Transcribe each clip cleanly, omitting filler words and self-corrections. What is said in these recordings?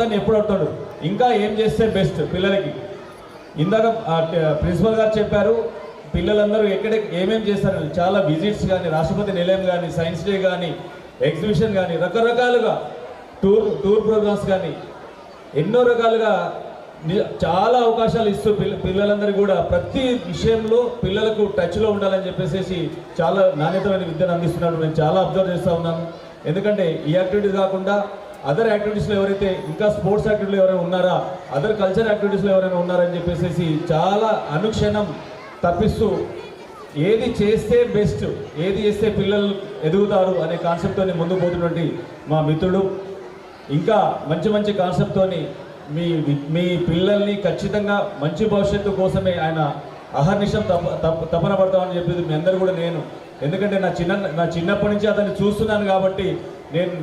అందరిని ఎప్పుడు అడుగుతాడు ఇంకా ఏం చేస్తే బెస్ట్ పిల్లలకి. ఇందాక ప్రిన్సిపల్ గారు చెప్పారు పిల్లలందరూ ఎక్కడ ఏమేమి చేస్తారు, చాలా విజిట్స్ కానీ, రాష్ట్రపతి నిలయం కానీ, సైన్స్ డే కానీ, ఎగ్జిబిషన్ కానీ, రకరకాలుగా టూర్ ప్రోగ్రామ్స్ కానీ ఎన్నో రకాలుగా చాలా అవకాశాలు ఇస్తూ పిల్లలందరూ కూడా ప్రతి విషయంలో పిల్లలకు టచ్లో ఉండాలని చెప్పేసి చాలా నాణ్యతమైన విద్యను అందిస్తున్నారు. నేను చాలా అబ్జర్వ్ చేస్తూ ఉన్నాను. ఎందుకంటే ఈ యాక్టివిటీస్ కాకుండా అదర్ యాక్టివిటీస్లో ఎవరైతే ఇంకా స్పోర్ట్స్ యాక్టివిటీలో ఎవరైనా ఉన్నారా, అదర్ కల్చర్ యాక్టివిటీస్లో ఎవరైనా ఉన్నారని చెప్పేసి చాలా అనుక్షణం తప్పిస్తూ ఏది చేస్తే బెస్ట్, ఏది చేస్తే పిల్లలు ఎదుగుతారు అనే కాన్సెప్ట్తో ముందుకు పోతున్నటువంటి మా మిత్రుడు, ఇంకా మంచి మంచి కాన్సెప్ట్తోని మీ పిల్లల్ని ఖచ్చితంగా మంచి భవిష్యత్తు కోసమే ఆయన అహర్నిశం తపన పడతామని చెప్పేది మీ అందరూ కూడా నేను, ఎందుకంటే నా చిన్నప్పటి నుంచి అతన్ని చూస్తున్నాను కాబట్టి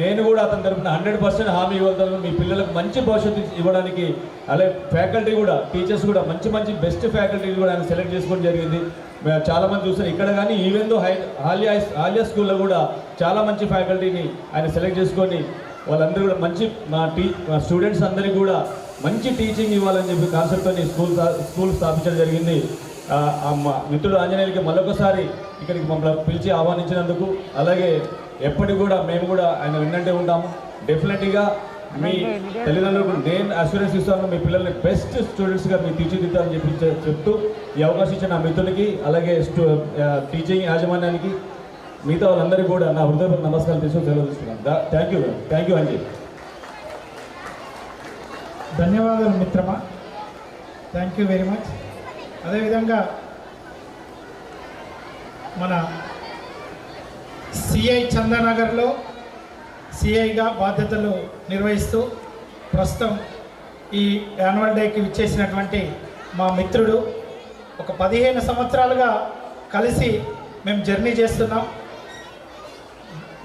నేను కూడా అతని తరఫున 100% హామీ ఇవ్వగలుగుతాను. మీ పిల్లలకు మంచి భవిష్యత్తు ఇవ్వడానికి. అలాగే ఫ్యాకల్టీ కూడా, టీచర్స్ కూడా మంచి మంచి బెస్ట్ ఫ్యాకల్టీని కూడా ఆయన సెలెక్ట్ చేసుకోవడం జరిగింది. చాలామంది చూస్తారు ఇక్కడ కానీ ఈవెందో ఆలియా స్కూల్లో కూడా చాలా మంచి ఫ్యాకల్టీని ఆయన సెలెక్ట్ చేసుకొని వాళ్ళందరూ కూడా మంచి మా స్టూడెంట్స్ అందరికీ కూడా మంచి టీచింగ్ ఇవ్వాలని చెప్పి కాన్సెప్ట్తో స్కూల్ స్థాపించడం జరిగింది. మిత్రుడు ఆంజనేయులకి మరొకసారి ఇక్కడికి మమ్మల్ని పిలిచి ఆహ్వానించినందుకు, అలాగే ఎప్పటికి కూడా మేము కూడా ఆయన విన్నంటే ఉంటాము. డెఫినెట్గా మీ తల్లిదండ్రులకు నేను అష్యూరెన్స్ ఇస్తాను, మీ పిల్లల్ని బెస్ట్ స్టూడెంట్స్గా మీరు తీర్చిదిద్దామని చెప్తూ ఈ అవకాశం ఇచ్చిన నా మిత్రులకి, అలాగే టీచింగ్ యాజమాన్యానికి, మిగతా వాళ్ళందరికీ కూడా నా హృదయపూర్వక నమస్కారం తీసుకొని తెలియజేస్తున్నాను. Thank you Anji. ధన్యవాదాలు మిత్రమా, థ్యాంక్ యూ వెరీ మచ్. అదేవిధంగా మన సిఐ చందానగర్లో సిఐగా బాధ్యతలు నిర్వహిస్తూ ప్రస్తుతం ఈ యాన్యువల్ డేకి విచ్చేసినటువంటి మా మిత్రుడు, ఒక 15 సంవత్సరాలుగా కలిసి మేము జర్నీ చేస్తున్నాం.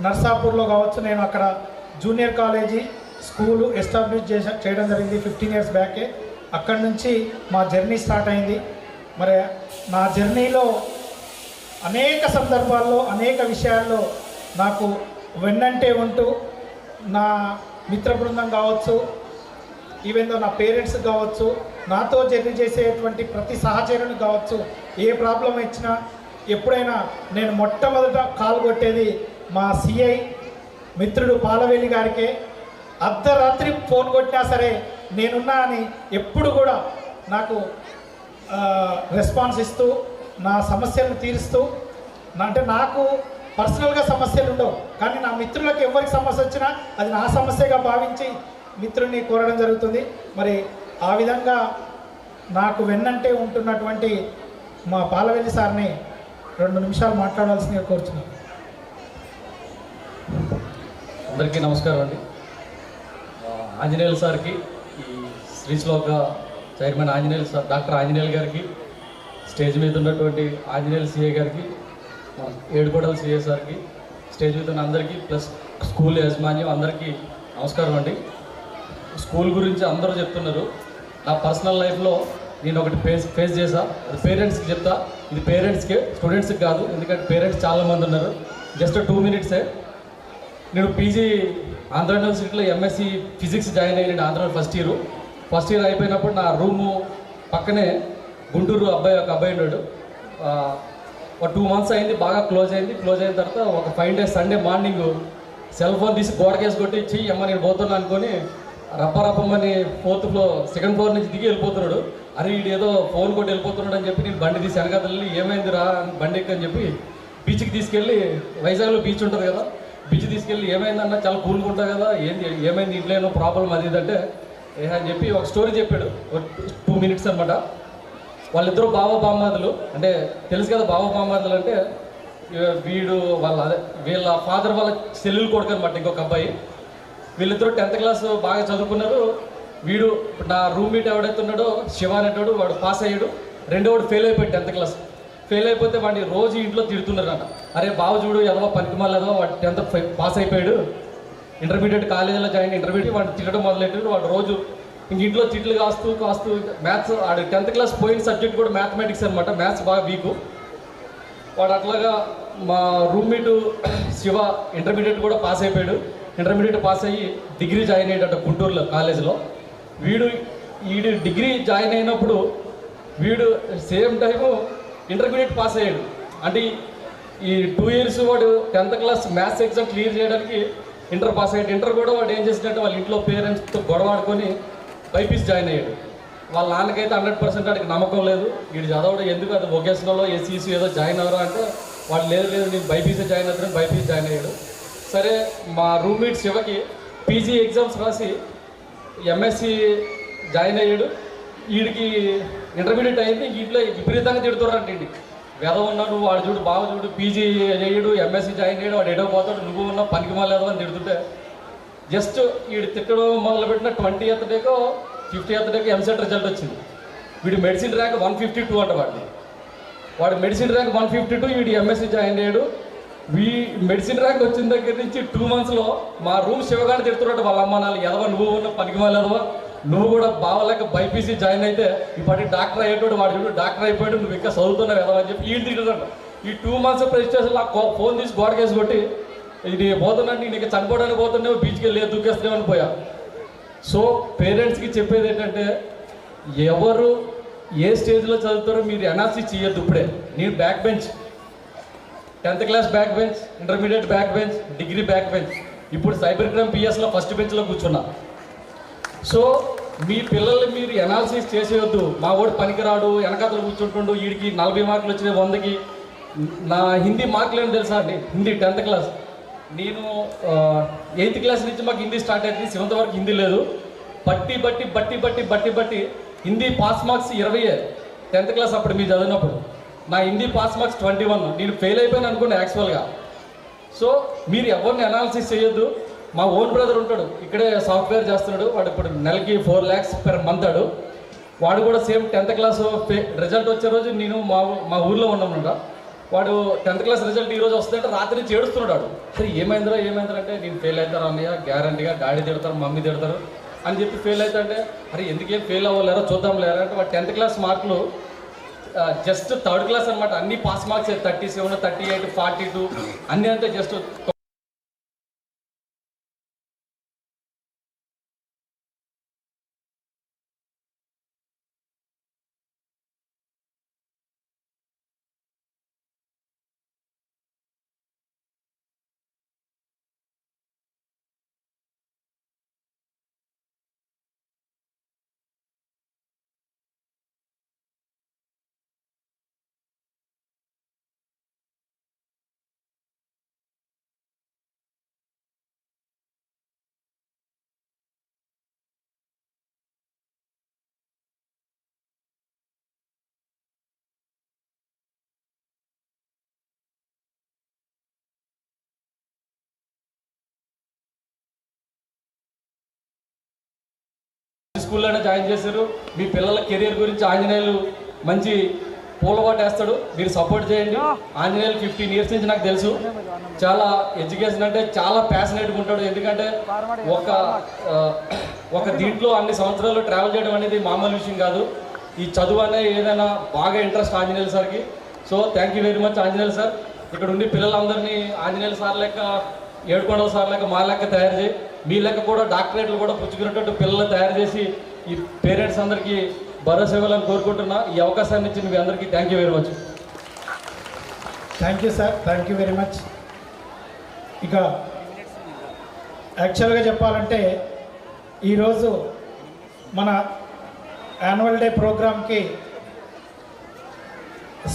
నర్సాపూర్లో కావచ్చు, నేను అక్కడ జూనియర్ కాలేజీ స్కూలు ఎస్టాబ్లిష్ చేయడం జరిగింది 15 years బ్యాకే. అక్కడి నుంచి మా జర్నీ స్టార్ట్ అయింది. మరి నా జర్నీలో అనేక సందర్భాల్లో అనేక విషయాల్లో నాకు వెన్నంటే ఉంటూ నా మిత్ర బృందం కావచ్చు, ఈవెన్ నా పేరెంట్స్ కావచ్చు, నాతో జర్నీ చేసేటువంటి ప్రతి సహచరుని కావచ్చు, ఏ ప్రాబ్లం ఇచ్చినా ఎప్పుడైనా నేను మొట్టమొదట కాల్ కొట్టేది మా సిఐ మిత్రుడు పాలవేలి గారికే. అర్ధరాత్రి ఫోన్ కొట్టినా సరే నేనున్నా అని ఎప్పుడు కూడా నాకు రెస్పాన్స్ ఇస్తూ నా సమస్యలను తీరుస్తూ, అంటే నాకు పర్సనల్గా సమస్యలు ఉండవు, కానీ నా మిత్రులకు ఎవరికి సమస్య వచ్చినా అది నా సమస్యగా భావించి మిత్రుడిని కోరడం జరుగుతుంది. మరి ఆ విధంగా నాకు వెన్నంటే ఉంటున్నటువంటి మా పాలవెల్లి సార్ని 2 నిమిషాలు మాట్లాడాల్సిందిగా కోరుచున్నాను. అందరికీ నమస్కారం అండి. ఆంజనేయులు సార్కి, ఈ శ్రీశ్లోక chairman Anjaneyulu sir, doctor Anjaneyulu గారికి, స్టేజ్ మీద ఉన్నటువంటి ఆంజనేయులు సిఏ గారికి, మన ఏడుకొండల సిఏ సార్కి, స్టేజ్ మీద ఉన్న అందరికీ, ప్లస్ స్కూల్ యాజమాన్యం అందరికీ నమస్కారం అండి. స్కూల్ గురించి అందరూ చెప్తున్నారు. నా పర్సనల్ లైఫ్లో నేను ఒకటి ఫేస్ చేసా, అది పేరెంట్స్కి చెప్తా. ఇది పేరెంట్స్కే, స్టూడెంట్స్కి కాదు, ఎందుకంటే పేరెంట్స్ చాలామంది ఉన్నారు. Just 2 minutes. నేను పీజీ ఆంధ్ర యూనివర్సిటీలో ఎంఎస్సి ఫిజిక్స్ జాయిన్ అయ్యాను. ఆంధ్ర ఫస్ట్ ఇయర్ అయిపోయినప్పుడు నా రూము పక్కనే గుంటూరు ఒక అబ్బాయి ఉన్నాడు. ఒక 2 months అయింది, బాగా క్లోజ్ అయిన తర్వాత ఒక 5 days Sunday morning cell phone తీసి గోడకేసి కొట్టి ఇచ్చి అమ్మ నేను పోతున్నా అనుకొని రప్పమని 4th floor 2nd floor నుంచి దిగి వెళ్ళిపోతున్నాడు. అరే వీడు ఏదో ఫోన్ కొట్టి వెళ్ళిపోతున్నాడు అని చెప్పి నేను బండి తీసి వెనకాతల్లి ఏమైందిరా బండి ఎక్కని చెప్పి బీచ్కి తీసుకెళ్ళి, వైజాగ్లో బీచ్ ఉంటుంది కదా, బీచ్ తీసుకెళ్ళి ఏమైందన్నా చాలా కూల్గా ఉంటుంది కదా, ఏమైంది ఇంట్లో ఏమో ప్రాబ్లం అది ఇదంటే అని చెప్పి ఒక స్టోరీ చెప్పాడు. 2 minutes అనమాట. వాళ్ళిద్దరూ బామ్మర్దులు, అంటే తెలుసు కదా బామ్మర్దులు అంటే వీడు వీళ్ళ ఫాదర్ వాళ్ళ చెల్లెలు కొడుకు అనమాట, ఇంకొక అబ్బాయి. వీళ్ళిద్దరూ 10th class బాగా చదువుకున్నారు. వీడు నా రూమ్మేట్ ఎవడైతే ఉన్నాడో శివ అనేటోడు, వాడు పాస్ అయ్యాడు. రెండోవాడు ఫెయిల్ అయిపోయాడు 10th class. ఫెయిల్ అయిపోతే వాడిని రోజు ఇంట్లో తిడుతున్నారట. అరే బావ చూడు ఎదవో పనికిమాలేదో, వాడు 10th పాస్ అయిపోయాడు, ఇంటర్మీడియట్ కాలేజీలో జాయిన్ ఇంటర్మీడియట్, వాడు తిట్టడం మొదలెట్టాడు. వాడు రోజు ఇంట్లో తిట్లు కాస్తూ మ్యాథ్స్, వాడు 10th class పోయిన సబ్జెక్ట్ కూడా మ్యాథమెటిక్స్ అనమాట. మ్యాథ్స్ బాగా వీకు. వాడు అట్లాగా మా రూమ్మేట్ శివ ఇంటర్మీడియట్ కూడా పాస్ అయిపోయాడు. ఇంటర్మీడియట్ పాస్ అయ్యి డిగ్రీ జాయిన్ అయ్యాడట గుంటూరులో కాలేజీలో. వీడు డిగ్రీ జాయిన్ అయినప్పుడు వీడు సేమ్ టైము ఇంటర్మీడియట్ పాస్ అయ్యాడు. అంటే ఈ 2 years వాడు 10th class maths exam clear చేయడానికి ఇంటర్ పాస్ అయ్యాడు. ఇంటర్ కూడా వాడు ఏం చేసినట్టు వాళ్ళ ఇంట్లో పేరెంట్స్తో గొడవాడుకొని బైపీసీ జాయిన్ అయ్యాడు. వాళ్ళ నాన్నకైతే 100% వాడికి నమ్మకం లేదు. వీడు చదవడం ఎందుకు, అది వొకేషనల్లో ఎస్సీసీ ఏదో జాయిన్ అవ్వరా అంటే వాడు లేదు నేను బైపీసీ జాయిన్ అవుతాను, బైపీసీ జాయిన్ అయ్యాడు. సరే మా రూమ్మేట్ శివకి పీజీ ఎగ్జామ్స్ రాసి ఎంఎస్సి జాయిన్ అయ్యాడు. వీడికి ఇంటర్మీడియట్ అయింది. ఇంట్లో విపరీతంగా తిడుతున్నారంటే ఇంటికి వెదవ ఉన్నాడు, వాడు చూడు బాగా చూడు పీజీ చేయడు, ఎంఎస్సి జాయిన్ అయ్యాడు, వాడు ఎడో పోతాడు, నువ్వు ఉన్నావు పనికి మాలేదు అని తిడుతుంటే జస్ట్ వీడు తిట్టడం మొదలుపెట్టిన 20th డేకో 50th డేకో ఎంసెట్ రిజల్ట్ వచ్చింది. వీడు మెడిసిన్ ర్యాంక్ 152 అంట. వాడు మెడిసిన్ ర్యాంక్ 152, వీడు ఎంఎస్సి జాయిన్ అయ్యాడు. మెడిసిన్ ర్యాంక్ వచ్చిన దగ్గర నుంచి 2 monthsలో మా రూమ్ శివగాని తిడుతున్నాడు వాళ్ళ అమ్మ నాన్న, ఎదవా నువ్వు ఉన్న పనికి మాలేదవా, నువ్వు కూడా బావలేక బైపీసీ జాయిన్ అయితే ఇప్పటికి డాక్టర్ అయ్యేటోడు, వాడు చూడు డాక్టర్ అయిపోయాడు, నువ్వు ఇంకా చదువుతున్నావు ఎదవని చెప్పి వీడు తింటున్నాడు. ఈ 2 months ప్రెసిస్టేషన్లో ఫోన్ తీసి గోడకేసి కొట్టి ఇది పోతున్నట్టు నీకు చనిపోవడానికి పోతున్నావు, బీచ్కి వెళ్ళి దూకేస్తున్నావు పోయా. సో పేరెంట్స్కి చెప్పేది ఏంటంటే ఎవరు ఏ స్టేజ్లో చదువుతారో మీరు అనాలిసిస్ చేయొద్దు. ఇప్పుడే నేను back bench, 10th class back bench, intermediate back bench, degree back bench, ఇప్పుడు సైబర్ క్రైమ్ పిఎస్లో ఫస్ట్ బెంచ్లో కూర్చున్నా. సో మీ పిల్లల్ని మీరు అనాలిసిస్ చేసేయొద్దు. మా వాడు పనికిరాడు, వెనకాతలు కూర్చుంటుండు, వీడికి 40 మార్కులు వచ్చినాయి 100కి. నా హిందీ మార్కులు ఏంటి తెలుసా అండి, హిందీ 10th క్లాస్. నేను 8th క్లాస్ నుంచి మాకు హిందీ స్టార్ట్ అయింది, 7th వరకు హిందీ లేదు. బట్టి బట్టి బట్టి బట్టి బట్టి బట్టి Hindi pass marks 20 10th class అప్పుడు మీరు చదివినప్పుడు. నా హిందీ పాస్ మార్క్స్ 21. నేను ఫెయిల్ అయిపోయాను అనుకోండి యాక్చువల్గా. సో మీరు ఎవరిని అనాలిసిస్ చేయొద్దు. మా ఓన్ బ్రదర్ ఉంటాడు, ఇక్కడే సాఫ్ట్వేర్ చేస్తున్నాడు, వాడు ఇప్పుడు నెలకి 4 lakhs per month. వాడు కూడా సేమ్ 10th క్లాస్ రిజల్ట్ వచ్చే రోజు నేను మా ఊర్లో ఉన్నామన్నమాట. వాడు 10th క్లాస్ రిజల్ట్ ఈరోజు వస్తుందంటే రాత్రి నుంచి ఏడుస్తున్నాడు. సరే ఏమైందిరా అంటే నేను ఫెయిల్ అవుతారు అన్నయ్య, గ్యారంటీగా డాడీ తిడతారు, మమ్మీ తిడతారు అని చెప్పి ఫెయిల్ అవుతుంటే అరే ఎందుకేం ఫెయిల్ అవ్వలేరా చూద్దాం లేరా అంటే వాడు 10th క్లాస్ మార్కులు జస్ట్ 3rd క్లాస్ అనమాట. అన్ని పాస్ మార్క్స్ 37, 38, 42 అన్నీ అంతే. జస్ట్ స్కూల్లోనే జాయిన్ చేశారు. మీ పిల్లల కెరీర్ గురించి ఆంజనేయులు మంచి పూలబాట వేస్తాడు, మీరు సపోర్ట్ చేయండి. ఆంజనేయులు 15 years నుంచి నాకు తెలుసు. చాలా ఎడ్యుకేషన్ అంటే చాలా ప్యాషనేట్గా ఉంటాడు. ఎందుకంటే ఒక దీంట్లో అన్ని సంవత్సరాలు ట్రావెల్ చేయడం అనేది మామూలు విషయం కాదు. ఈ చదువు అనే ఏదైనా బాగా ఇంట్రెస్ట్ ఆంజనేయులు సార్కి. So thank you very much Anjaneyulu sir. ఇక్కడ ఉండి పిల్లలందరినీ ఆంజనేయులు సార్ లెక్క, ఏడుకొండల సార్ లెక్క, మా లెక్క తయారు చేయి. మీ లెక్క కూడా డాక్టరేట్లు కూడా పుచ్చుకునేటట్టు పిల్లలు తయారు చేసి ఈ పేరెంట్స్ అందరికీ భరోసా ఇవ్వాలని కోరుకుంటున్నా. ఈ అవకాశాన్ని ఇచ్చి మీ అందరికీ thank you very much. Thank you sir, thank you very much. ఇక యాక్చువల్గా చెప్పాలంటే ఈరోజు మన యాన్యువల్ డే ప్రోగ్రామ్కి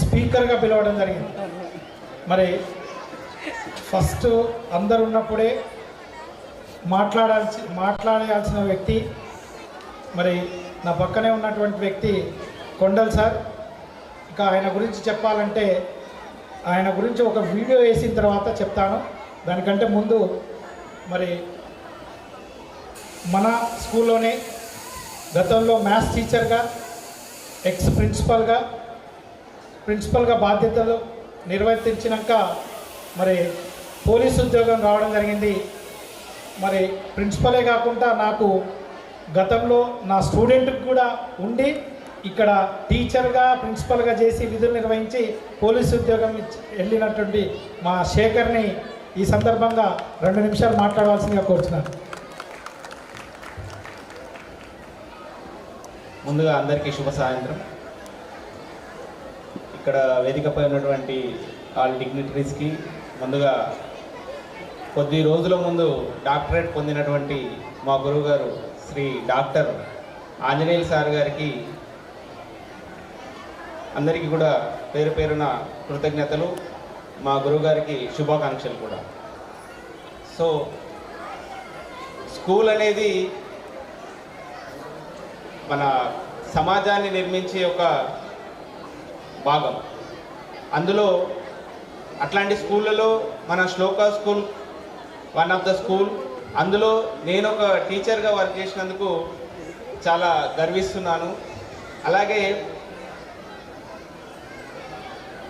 స్పీకర్గా పిలవడం జరిగింది. మరి ఫస్ట్ అందరు ఉన్నప్పుడే మాట్లాడాల్సిన వ్యక్తి మరి నా పక్కనే ఉన్నటువంటి వ్యక్తి కొండల్ సార్. ఇక ఆయన గురించి చెప్పాలంటే ఆయన గురించి ఒక వీడియో వేసిన తర్వాత చెప్తాను. దానికంటే ముందు మరి మన స్కూల్లోనే గతంలో మ్యాథ్స్ టీచర్గా, ఎక్స్ ప్రిన్సిపల్గా బాధ్యతలు నిర్వర్తించినాక మరి పోలీసు ఉద్యోగం రావడం జరిగింది. మరి ప్రిన్సిపలే కాకుండా నాకు గతంలో నా స్టూడెంట్కి కూడా ఉండి ఇక్కడ టీచర్గా, ప్రిన్సిపల్గా చేసి విధులు నిర్వహించి పోలీసు ఉద్యోగం వెళ్ళినటువంటి మా శేఖర్ని ఈ సందర్భంగా 2 నిమిషాలు మాట్లాడవలసిందిగా కోరుతున్నాను. ముందుగా అందరికీ శుభ సాయంత్రం. ఇక్కడ వేదికపై ఉన్నటువంటి ఆల్ డిగ్నిటరీస్కి ముందుగా కొద్ది రోజుల ముందు డాక్టరేట్ పొందినటువంటి మా గురువుగారు శ్రీ డాక్టర్ ఆంజనేయులు సార్ గారికి అందరికీ కూడా పేరు పేరున కృతజ్ఞతలు, మా గురువుగారికి శుభాకాంక్షలు కూడా. సో స్కూల్ అనేది మన సమాజాన్ని నిర్మించే ఒక భాగం. అందులో అట్లాంటి స్కూళ్ళలో మన shloka school one of the school. అందులో నేను ఒక టీచర్గా వర్క్ చేసినందుకు చాలా గర్విస్తున్నాను. అలాగే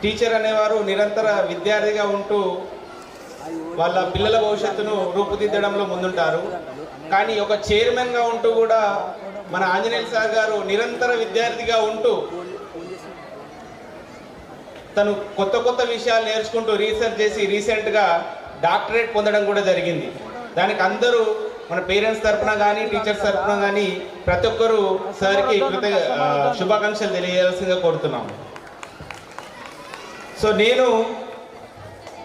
టీచర్ అనేవారు నిరంతర విద్యార్థిగా ఉంటూ వాళ్ళ పిల్లల భవిష్యత్తును రూపుదిద్దడంలో ముందుంటారు. కానీ ఒక చైర్మన్గా ఉంటూ కూడా మన ఆంజనేయులు సార్ గారు నిరంతర విద్యార్థిగా ఉంటూ తను కొత్త కొత్త విషయాలు నేర్చుకుంటూ రీసెర్చ్ చేసి రీసెంట్గా డాక్టరేట్ పొందడం కూడా జరిగింది. దానికి అందరూ మన పేరెంట్స్ తరఫున కానీ టీచర్స్ తరఫున కానీ ప్రతి ఒక్కరూ సార్కి శుభాకాంక్షలు తెలియజేయాల్సిందిగా కోరుతున్నాము. సో నేను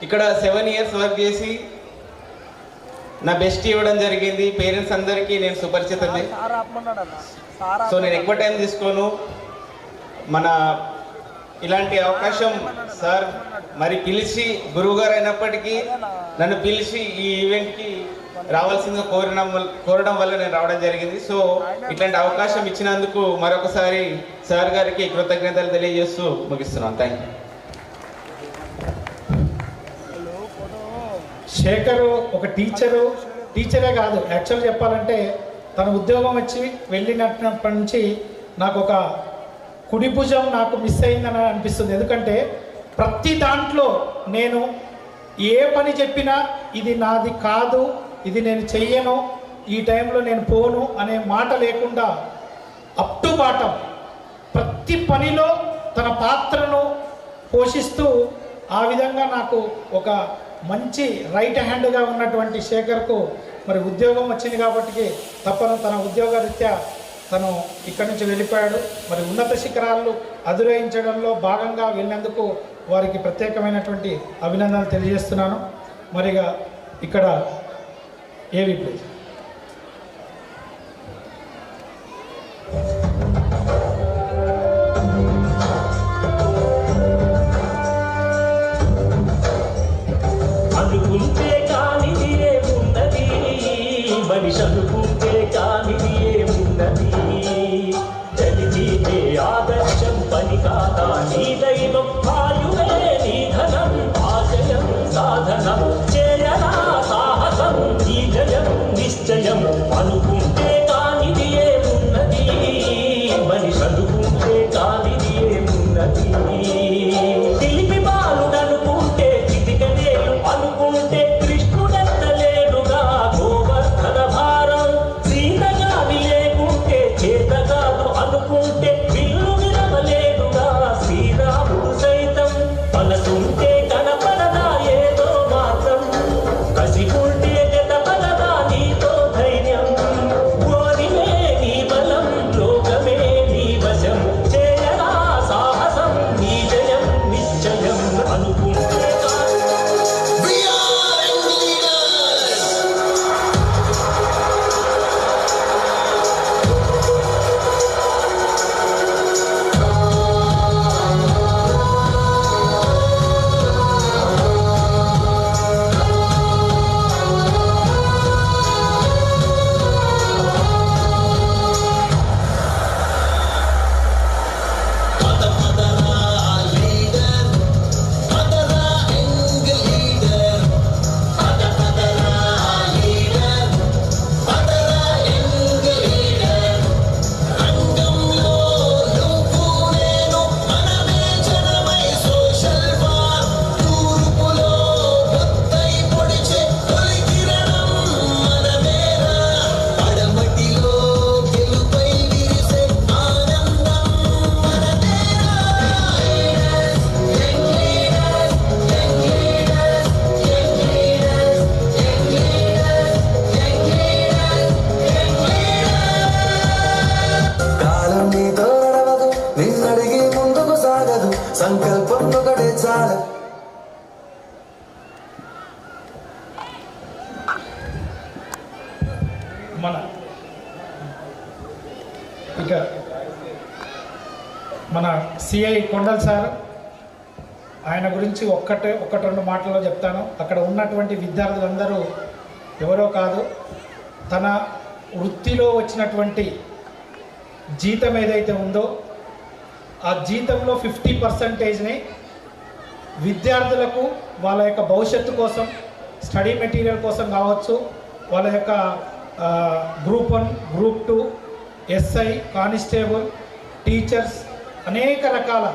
ఇక్కడ 7 ఇయర్స్ వర్క్ చేసి నా బెస్ట్ ఇవ్వడం జరిగింది. పేరెంట్స్ అందరికీ నేను సుపరిచితమే. సో నేను ఎక్కువ టైం తీసుకోను. మన ఇలాంటి అవకాశం సార్ మరి పిలిచి, గురువుగారు అయినప్పటికీ నన్ను పిలిచి ఈ ఈవెంట్కి రావాల్సిందిగా కోరడం వల్ల నేను రావడం జరిగింది. సో ఇట్లాంటి అవకాశం ఇచ్చినందుకు మరొకసారి సార్ గారికి కృతజ్ఞతలు తెలియజేస్తూ ముగిస్తున్నాను. Thank you. శేఖరు ఒక టీచరే కాదు, యాక్చువల్ చెప్పాలంటే తన ఉద్యోగం వచ్చి వెళ్ళినప్పటి నుంచి నాకు ఒక కుడి భుజం నాకు మిస్ అయిందని అనిపిస్తుంది. ఎందుకంటే ప్రతి దాంట్లో నేను ఏ పని చెప్పినా ఇది నాది కాదు, ఇది నేను చెయ్యను, ఈ టైంలో నేను పోను అనే మాట లేకుండా అప్ టు బాటం ప్రతి పనిలో తన పాత్రను పోషిస్తూ ఆ విధంగా నాకు ఒక మంచి రైట్ హ్యాండ్గా ఉన్నటువంటి శేఖర్కు మరి ఉద్యోగం వచ్చింది కాబట్టి తప్పను తన ఉద్యోగరీత్యా తను ఇక్కడి నుంచి వెళ్ళిపోయాడు. మరి ఉన్నత శిఖరాలు అధిరోహించడంలో భాగంగా వెళ్ళినందుకు వారికి ప్రత్యేకమైనటువంటి అభినందనలు తెలియజేస్తున్నాను. మరిగా ఇక్కడ ఏవి ప్లీజ్. అనుకుంటే కానిది ఏమున్నది, మనిషి అనుకుంటే కానిది ఏమున్నది, చలితీనే ఆదర్శం పని కాదా నీ దైవం, ఆయువే నీ ధనం ఆశయం సాధనం, చేయనా సాహసం ఈ జయం సంకల్పం ఒకటే చాలు. మన సిఐ కొండల్ సార్, ఆయన గురించి ఒక్కటి రెండు మాటల్లో చెప్తాను. అక్కడ ఉన్నటువంటి విద్యార్థులందరూ ఎవరో కాదు, తన వృత్తిలో వచ్చినటువంటి జీతం ఏదైతే ఉందో ఆ జీతంలో 50%ని విద్యార్థులకు వాళ్ళ యొక్క భవిష్యత్తు కోసం, స్టడీ మెటీరియల్ కోసం కావచ్చు, వాళ్ళ యొక్క group 1, group 2, SI, constable, teachers, అనేక రకాల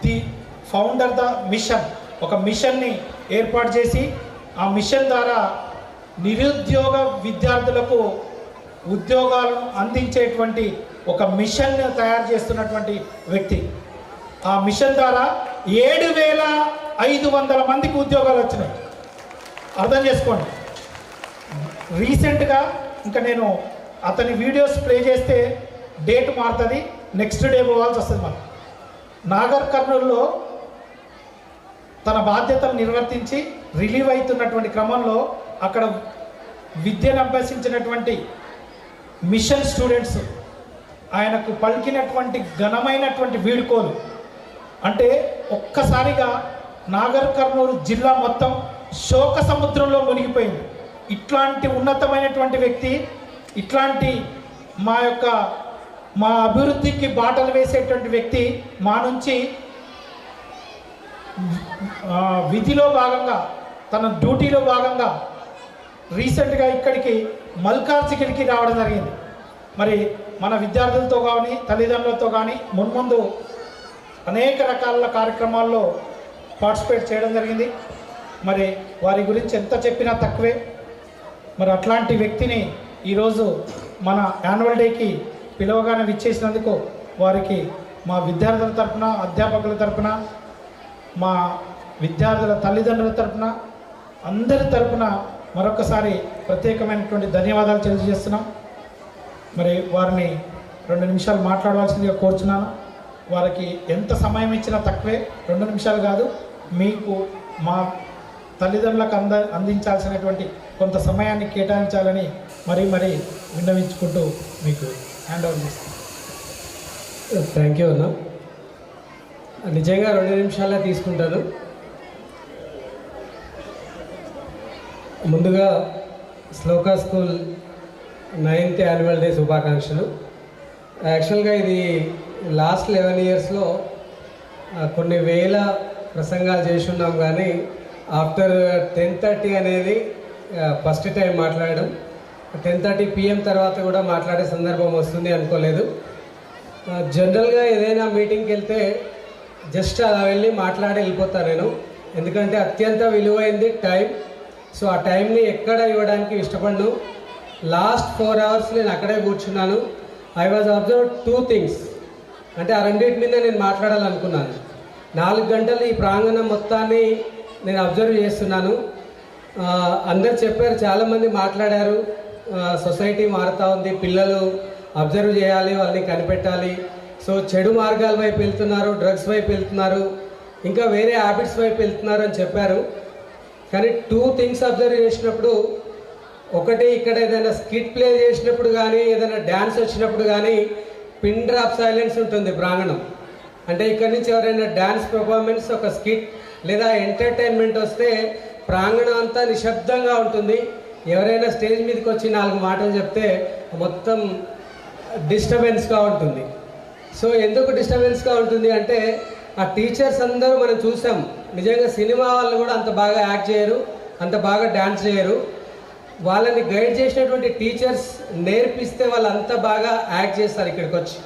ది ఫౌండర్ ద మిషన్, ఒక మిషన్ని ఏర్పాటు చేసి ఆ మిషన్ ద్వారా నిరుద్యోగ విద్యార్థులకు ఉద్యోగాలను అందించేటువంటి ఒక మిషన్ తయారు చేస్తున్నటువంటి వ్యక్తి. ఆ మిషన్ ద్వారా 7,500 మందికి ఉద్యోగాలు వచ్చినాయి. అర్థం చేసుకోండి. రీసెంట్గా ఇంకా నేను అతని వీడియోస్ ప్లే చేస్తే డేట్ మారుతుంది, నెక్స్ట్ డే పోవాల్సి వస్తుంది. మనం నాగర్ కర్నూలులో తన బాధ్యతలు నిర్వర్తించి రిలీవ్ అవుతున్నటువంటి క్రమంలో అక్కడ విద్యను అభ్యసించినటువంటి మిషన్ స్టూడెంట్స్ ఆయనకు పలికినటువంటి ఘనమైనటువంటి వీడుకోలు అంటే ఒక్కసారిగా నాగర్ కర్నూలు జిల్లా మొత్తం శోక సముద్రంలో మునిగిపోయింది. ఇట్లాంటి ఉన్నతమైనటువంటి వ్యక్తి, ఇట్లాంటి మా అభివృద్ధికి బాటలు వేసేటువంటి వ్యక్తి మా నుంచి విధిలో భాగంగా, తన డ్యూటీలో భాగంగా రీసెంట్గా ఇక్కడికి మల్కాజ్గిరికి రావడం జరిగింది. మరి మన విద్యార్థులతో కానీ తల్లిదండ్రులతో కానీ మున్ముందు అనేక రకాల కార్యక్రమాల్లో పార్టిసిపేట్ చేయడం జరిగింది. మరి వారి గురించి ఎంత చెప్పినా తక్కువే. మరి అట్లాంటి వ్యక్తిని ఈరోజు మన యాన్యువల్ డేకి పిలవగానే విచ్చేసినందుకు వారికి మా విద్యార్థుల తరపున, అధ్యాపకుల తరపున, మా విద్యార్థుల తల్లిదండ్రుల తరపున, అందరి తరపున మరొకసారి ప్రత్యేకమైనటువంటి ధన్యవాదాలు తెలియజేస్తున్నాం. మరి వారిని 2 నిమిషాలు మాట్లాడవలసిందిగా కోరుచున్నాను. వారికి ఎంత సమయం ఇచ్చినా తక్కువే, 2 నిమిషాలు కాదు, మీకు మా తల్లిదండ్రులకు అందించాల్సినటువంటి కొంత సమయాన్ని కేటాయించాలని మరీ విన్నవించుకుంటూ మీకు హ్యాండ్ ఓవర్ చేస్తాను. థ్యాంక్ యూ అన్న. నిజంగా 2 నిమిషాలే తీసుకుంటాను. ముందుగా shloka school 9th annual day శుభాకాంక్షలు. యాక్చువల్గా ఇది లాస్ట్ 11 ఇయర్స్లో కొన్ని వేల ప్రసంగాలు చేసి ఉన్నాం, కానీ ఆఫ్టర్ 10:30 అనేది ఫస్ట్ టైం మాట్లాడడం. 10:30 PM తర్వాత కూడా మాట్లాడే సందర్భం వస్తుంది అనుకోలేదు. జనరల్గా ఏదైనా మీటింగ్కి వెళ్తే జస్ట్ అలా వెళ్ళి మాట్లాడి వెళ్ళిపోతాను నేను, ఎందుకంటే అత్యంత విలువైంది టైం. సో ఆ టైంని ఎక్కడ ఇవ్వడానికి ఇష్టపడను. లాస్ట్ 4 hours నేను అక్కడే కూర్చున్నాను. ఐ వాజ్ అబ్జర్వ్ 2 things, అంటే ఆ రెండింటి మీద నేను మాట్లాడాలనుకున్నాను. 4 గంటలు ఈ ప్రాంగణం మొత్తాన్ని నేను అబ్జర్వ్ చేస్తున్నాను. అందరు చెప్పారు, చాలామంది మాట్లాడారు, సొసైటీ మారుతూ ఉంది, పిల్లలు అబ్జర్వ్ చేయాలి, వాళ్ళని కనిపెట్టాలి. సో చెడు మార్గాల వైపు వెళ్తున్నారు, డ్రగ్స్ వైపు వెళ్తున్నారు, ఇంకా వేరే హ్యాబిట్స్ వైపు వెళ్తున్నారు అని చెప్పారు. కానీ 2 things అబ్జర్వ్ చేసినప్పుడు, ఒకటి ఇక్కడ ఏదైనా స్కిట్ ప్లే చేసినప్పుడు కానీ, ఏదైనా డ్యాన్స్ వచ్చినప్పుడు కానీ పిన్ డ్రాప్ సైలెన్స్ ఉంటుంది ప్రాంగణం. అంటే ఇక్కడి నుంచి ఎవరైనా డ్యాన్స్ పర్ఫార్మెన్స్, ఒక స్కిట్ లేదా ఎంటర్టైన్మెంట్ వస్తే ప్రాంగణం అంతా నిశ్శబ్దంగా ఉంటుంది. ఎవరైనా స్టేజ్ మీదకి వచ్చి 4 మాటలు చెప్తే మొత్తం డిస్టర్బెన్స్గా ఉంటుంది. సో ఎందుకు డిస్టర్బెన్స్గా ఉంటుంది అంటే, ఆ టీచర్స్ అందరూ మనం చూసాం, నిజంగా సినిమా వాళ్ళు కూడా అంత బాగా యాక్ట్ చేయరు, అంత బాగా డ్యాన్స్ చేయరు. వాళ్ళని గైడ్ చేసినటువంటి టీచర్స్ నేర్పిస్తే వాళ్ళు అంత బాగా యాక్ట్ చేస్తారు ఇక్కడికి వచ్చి.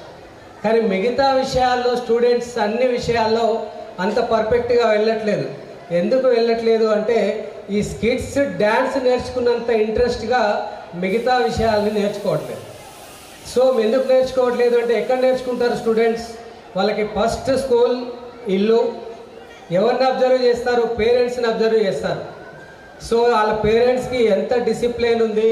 కానీ మిగతా విషయాల్లో స్టూడెంట్స్ అన్ని విషయాల్లో అంత పర్ఫెక్ట్గా వెళ్ళట్లేదు. ఎందుకు వెళ్ళట్లేదు అంటే, ఈ స్కిట్స్, డ్యాన్స్ నేర్చుకున్నంత ఇంట్రెస్ట్గా మిగతా విషయాలని నేర్చుకోవట్లేదు. సో ఎందుకు నేర్చుకోవట్లేదు అంటే, ఎక్కడ నేర్చుకుంటారు స్టూడెంట్స్? వాళ్ళకి ఫస్ట్ స్కూల్ ఇల్లు. ఎవరిని అబ్జర్వ్ చేస్తారు? పేరెంట్స్ని అబ్జర్వ్ చేస్తారు. సో వాళ్ళ పేరెంట్స్కి ఎంత డిసిప్లిన్ ఉంది,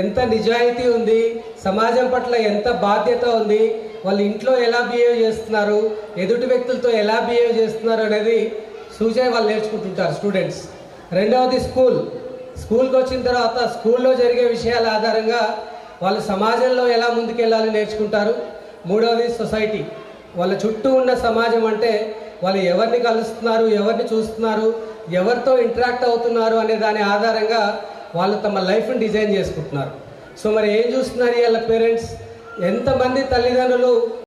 ఎంత నిజాయితీ ఉంది, సమాజం పట్ల ఎంత బాధ్యత ఉంది, వాళ్ళు ఇంట్లో ఎలా బిహేవ్ చేస్తున్నారు, ఎదుటి వ్యక్తులతో ఎలా బిహేవ్ చేస్తున్నారు అనేది చూసే వాళ్ళు నేర్చుకుంటుంటారు స్టూడెంట్స్. రెండవది స్కూల్కి వచ్చిన తర్వాత స్కూల్లో జరిగే విషయాల ఆధారంగా వాళ్ళు సమాజంలో ఎలా ముందుకెళ్ళాలి నేర్చుకుంటారు. మూడవది సొసైటీ, వాళ్ళ చుట్టూ ఉన్న సమాజం అంటే వాళ్ళు ఎవరిని కలుస్తున్నారు, ఎవరిని చూస్తున్నారు, ఎవరితో ఇంటరాక్ట్ అవుతున్నారు అనే దాని ఆధారంగా వాళ్ళు తమ లైఫ్ని డిజైన్ చేసుకుంటున్నారు. సో మరి ఏం చూస్తున్నారు వాళ్ళ పేరెంట్స్, ఎంతమంది తల్లిదండ్రులు